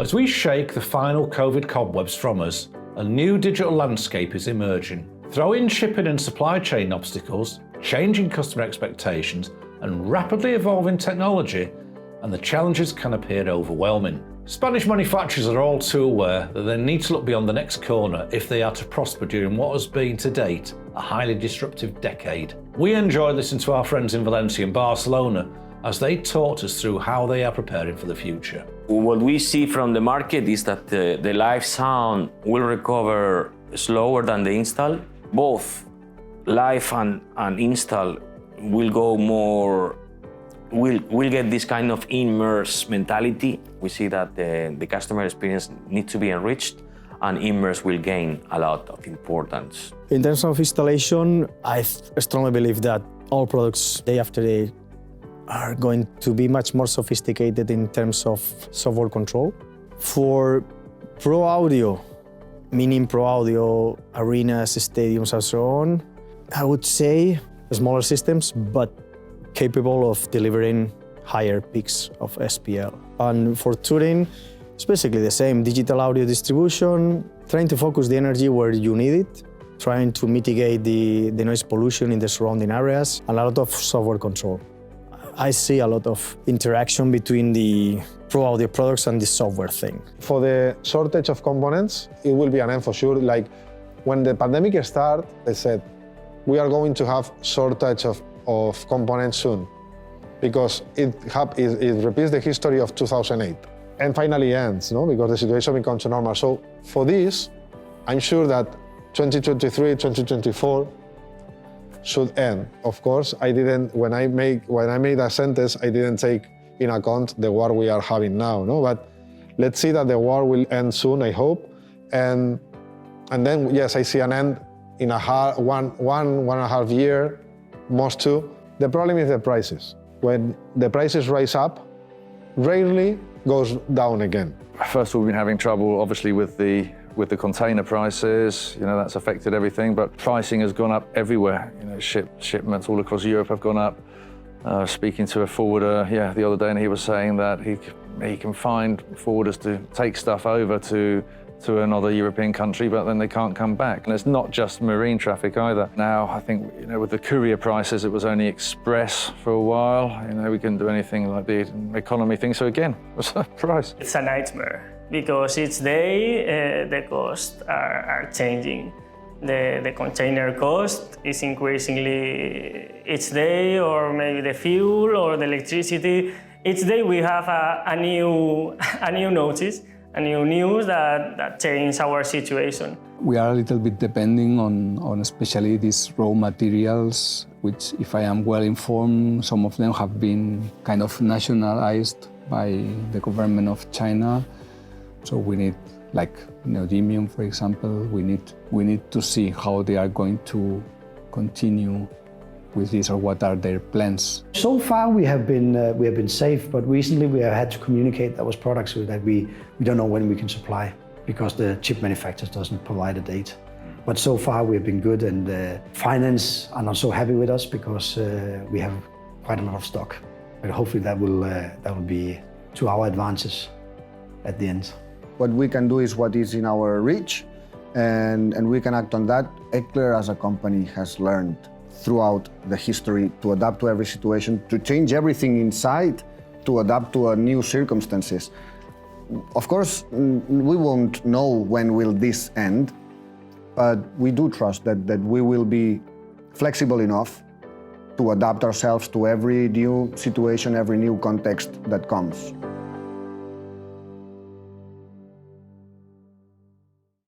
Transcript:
As we shake the final COVID cobwebs from us, a new digital landscape is emerging. Throw in shipping and supply chain obstacles, changing customer expectations, and rapidly evolving technology, and the challenges can appear overwhelming. Spanish manufacturers are all too aware that they need to look beyond the next corner if they are to prosper during what has been, to date, a highly disruptive decade. We enjoyed listening to our friends in Valencia and Barcelona as they talked us through how they are preparing for the future. What we see from the market is that the live sound will recover slower than the install. Both live and install will go more, will get this kind of immerse mentality. We see that the customer experience needs to be enriched, and immerse will gain a lot of importance. In terms of installation, I strongly believe that all products, day after day, are going to be much more sophisticated in terms of software control. For Pro Audio, meaning Pro Audio, arenas, stadiums, and so on, I would say smaller systems, but capable of delivering higher peaks of SPL. And for touring, it's basically the same. Digital audio distribution, trying to focus the energy where you need it, trying to mitigate the noise pollution in the surrounding areas, and a lot of software control. I see a lot of interaction between the Pro Audio products and the software thing. For the shortage of components, it will be an end for sure. Like when the pandemic started, they said, we are going to have shortage of components soon, because it repeats the history of 2008 and finally ends, no? Because the situation becomes normal. So for this, I'm sure that 2023, 2024 should end. Of course, I didn't, when I made a sentence, I didn't take in account the war we are having now, no? But let's see that the war will end soon, I hope. And then, yes, I see an end in one and a half year, most two. The problem is the prices. When the prices rise up, rarely goes down again. First of all, we've been having trouble, obviously, with the container prices. You know, that's affected everything, but pricing has gone up everywhere. You know, shipments all across Europe have gone up. Speaking to a forwarder, the other day, and he was saying that he can find forwarders to take stuff over to another European country, but then they can't come back. And it's not just marine traffic either. Now, I think, you know, with the courier prices, it was only express for a while. You know, we couldn't do anything like the economy thing. So again, what's the price? It's a nightmare because each day the costs are changing. The container cost is increasingly each day, or maybe the fuel or the electricity. Each day we have a new notice, a new news that change our situation. We are a little bit depending on especially these raw materials, which, if I am well informed, some of them have been kind of nationalized by the government of China. So we need, like neodymium, for example, we need to see how they are going to continue with this, or what are their plans. So far we have been safe, but recently we have had to communicate those products that we don't know when we can supply, because the chip manufacturer doesn't provide a date. But so far we have been good, and finance are not so happy with us because we have quite a lot of stock. But hopefully that will be to our advantage at the end. What we can do is what is in our reach, and we can act on that. Eclair as a company has learned throughout the history to adapt to every situation, to change everything inside, to adapt to new circumstances. Of course, we won't know when will this end, but we do trust that we will be flexible enough to adapt ourselves to every new situation, every new context that comes.